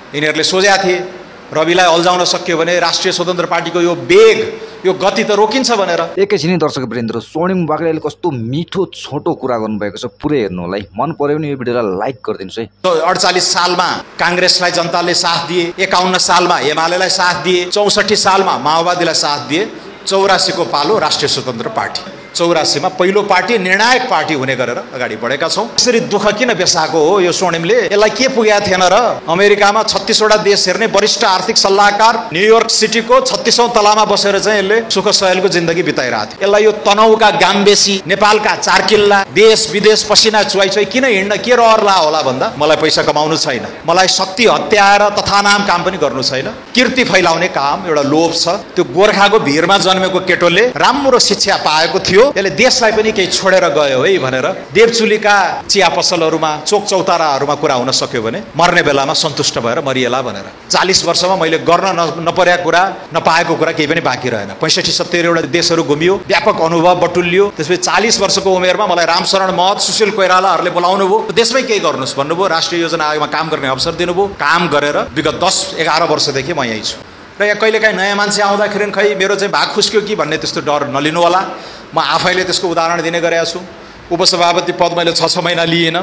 यिनीहरूले सोचेका थिए रविलाई अल्झाउन सक्यो भने राष्ट्रिय स्वतन्त्र पार्टीको यो वेग, यो गति त रोकिन्छ भनेर। एकैछिन दर्शक वृन्द, स्वर्णिम वाग्लेले कस्तो मिठो छोटो कुरा गर्नुभएको छ, पुरै हेर्नु होला है। मन पर्यो भने यो भिडियोलाई लाइक गरिदिनुहोस् है। 48 सालमा काङ्ग्रेसलाई जनताले साथ दिए, 51 सालमा एमालेलाई साथ दिए, 64 सालमा माओवादीलाई साथ दिए, 84 को पालो राष्ट्रिय स्वतन्त्र पार्टी। 84 मा पहिलो पार्टी, निर्णायक पार्टी हुने गरेर अगाडि बढेका छौँ। यसरी दुःख किन बेसाएको हो यो स्वर्णिमले? यसलाई के पुगेको थिएन र? अमेरिकामा 36 वटा देश हेर्ने वरिष्ठ आर्थिक सल्लाहकार, न्युयोर्क सिटीको 36औं तलामा बसेर चाहिँ यसले सुख सहेलको जिन्दगी बिताइरहेको थियो। यसलाई यो तनहुका गाम्बेसी, नेपालका चारकिल्ला, देश विदेश पसिना चुवाई किन हिँड्न के रहर ला होला भन्दा मलाई पैसा कमाउनु छैन, मलाई शक्ति हत्याएर तथानाम काम पनि गर्नु छैन, कीर्ति फैलाउने काम, एउटा लोभ छ। त्यो गोर्खाको भिरमा जन्मेको केटोले राम्रो शिक्षा पाएको थियो, यसले देशलाई पनि केही छोडेर गयो है भनेर देवचुलीका चिया पसलहरूमा, चोक चौताराहरूमा कुरा हुन सक्यो भने मर्ने बेलामा सन्तुष्ट भएर मरिएला भनेर। 40 वर्षमा मैले गर्न नपरेको कुरा, नपाएको कुरा केही पनि बाँकी रहेन। 65-70 वटा देशहरू घुमियो, व्यापक अनुभव बटुलियो। त्यसपछि 40 वर्षको उमेरमा मलाई रामशरण महत, सुशील कोइरालाहरूले बोलाउनु भयो, देशमै केही गर्नुहोस् भन्नुभयो, राष्ट्रिय योजना आयोगमा काम गर्ने अवसर दिनुभयो। काम गरेर विगत 10-11 वर्षदेखि म यहीँ छु। र यहाँ कहिलेकाहीँ नयाँ मान्छे आउँदाखेरि खै मेरो चाहिँ भाग खुस्क्यो कि भन्ने त्यस्तो डर नलिनु होला। म आफैले त्यसको उदाहरण दिने गरेको छु। उपसभापति पद मैले 6 महिना लिएन।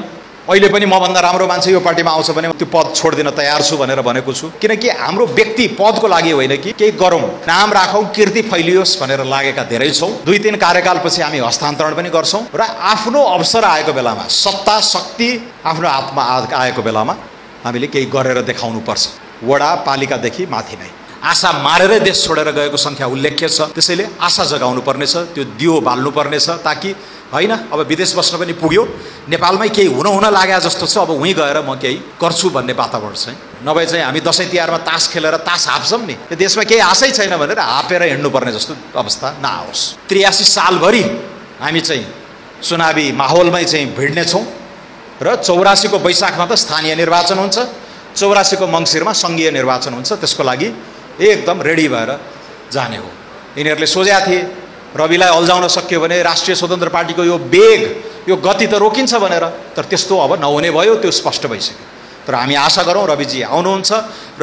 अहिले पनि मभन्दा राम्रो मान्छे यो पार्टीमा आउँछ भने त्यो पद छोडिदिन तयार छु भनेर भनेको छु। किनकि हाम्रो व्यक्ति पदको लागि होइन कि केही गरौँ, नाम राखौँ, कीर्ति फैलियोस् भनेर लागेका धेरै छौँ। 2-3 कार्यकालपछि हामी हस्तान्तरण पनि गर्छौँ र आफ्नो अवसर आएको बेलामा, सत्ता शक्ति आफ्नो हातमा आएको बेलामा हामीले केही गरेर देखाउनुपर्छ। वडा पालिकादेखि माथि नै आशा मारेरै देश छोडेर गएको सङ्ख्या उल्लेख्य छ। त्यसैले आशा जगाउनु पर्नेछ, त्यो दियो बाल्नु पर्नेछ, ताकि होइन अब विदेश बस्न पनि पुग्यो, नेपालमै केही हुन लागे जस्तो छ, अब उहीँ गएर म केही गर्छु भन्ने वातावरण चाहिँ। नभए चाहिँ हामी दसैँ तिहारमा तास खेलेर तास हाप्छौँ नि, यो देशमा केही आशै छैन भनेर हापेर हिँड्नुपर्ने जस्तो अवस्था नआओस्। 83 सालभरि हामी चाहिँ चुनावी माहौलमै चाहिँ भिड्नेछौँ र 84 को वैशाखमा त स्थानीय निर्वाचन हुन्छ, 84 को मङ्सिरमा सङ्घीय निर्वाचन हुन्छ। त्यसको लागि एकदम रेडी भएर जाने हो। यिनीहरूले सोचेका थिए रविलाई अल्झाउन सक्यो भने राष्ट्रिय स्वतन्त्र पार्टीको यो वेग, यो गति त रोकिन्छ भनेर, तर त्यस्तो अब नहुने भयो, त्यो स्पष्ट भइसक्यो। तर हामी आशा गरौँ रविजी आउनुहुन्छ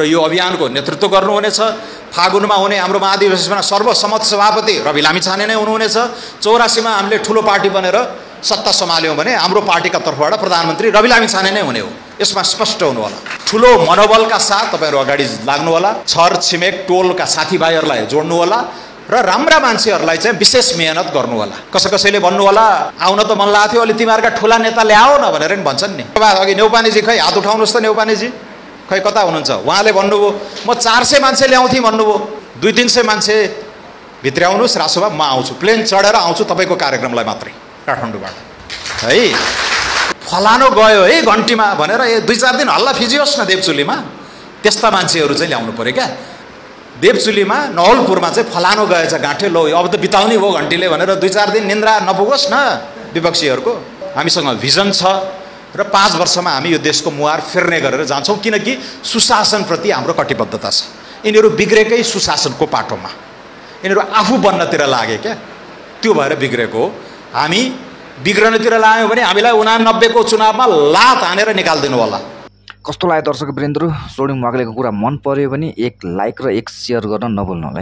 र यो अभियानको नेतृत्व गर्नुहुनेछ। फागुनमा हुने हाम्रो महाधिवेशनमा सर्वसम्मत सभापति रवि लामिछाने नै हुनुहुनेछ। 84 मा हामीले ठुलो पार्टी बनेर सत्ता सम्हाल्यौँ भने हाम्रो पार्टीका तर्फबाट प्रधानमन्त्री रवि लामिछाने नै हुने हो। यसमा स्पष्ट हुनु होला। ठुलो मनोबलका साथ तपाईँहरू अगाडि लाग्नु होला। छर छिमेक टोलका साथीभाइहरूलाई जोड्नु होला र राम्रा मान्छेहरूलाई चाहिँ विशेष मेहनत गर्नु होला। कसैले भन्नु होला आउन त मन लागेको थियो, अलि तिमीहरूका ठुला नेता ल्याओ न भनेर नि भन्छन् नि। अघि नेउपानेजी खै हात उठाउनुहोस् त, नेउपानेजी खै कता हुनुहुन्छ? उहाँले भन्नुभयो म 400 मान्छे ल्याउँथेँ भन्नुभयो। 200-300 मान्छे भित्र्याउनुहोस् रासोमा, म आउँछु, प्लेन चढेर आउँछु तपाईँको कार्यक्रमलाई मात्रै काठमाडौँबाट है। फलानो गयो है घन्टीमा भनेर 2-4 दिन हल्ला फिजियोस् न देवचुलीमा। त्यस्ता मान्छेहरू चाहिँ ल्याउनु पऱ्यो क्या। देवचुलीमा नवलपुरमा चाहिँ फलानो गएछ गाँठे, लो अब त बिताउने भयो घन्टीले भनेर 2-4 दिन निन्द्रा नपुगोस् न विपक्षीहरूको। हामीसँग भिजन छ र 5 वर्षमा हामी यो देशको मुहार फिर्ने गरेर जान्छौँ। किनकि सुशासनप्रति हाम्रो कटिबद्धता छ। यिनीहरू बिग्रेकै सुशासनको पाटोमा, यिनीहरू आफू बन्नतिर लागे क्या, त्यो भएर बिग्रेको हो। हामी बिग्रनतिर लाग्यौँ भने हामीलाई 89 को चुनावमा लात हानेर निकालिदिनु होला। कस्तो लाग्यो दर्शक वृन्द? स्वर्णिम वाग्लेको कुरा मन पर्यो भने एक लाइक र एक सेयर गर्न नभुल्नु होला है।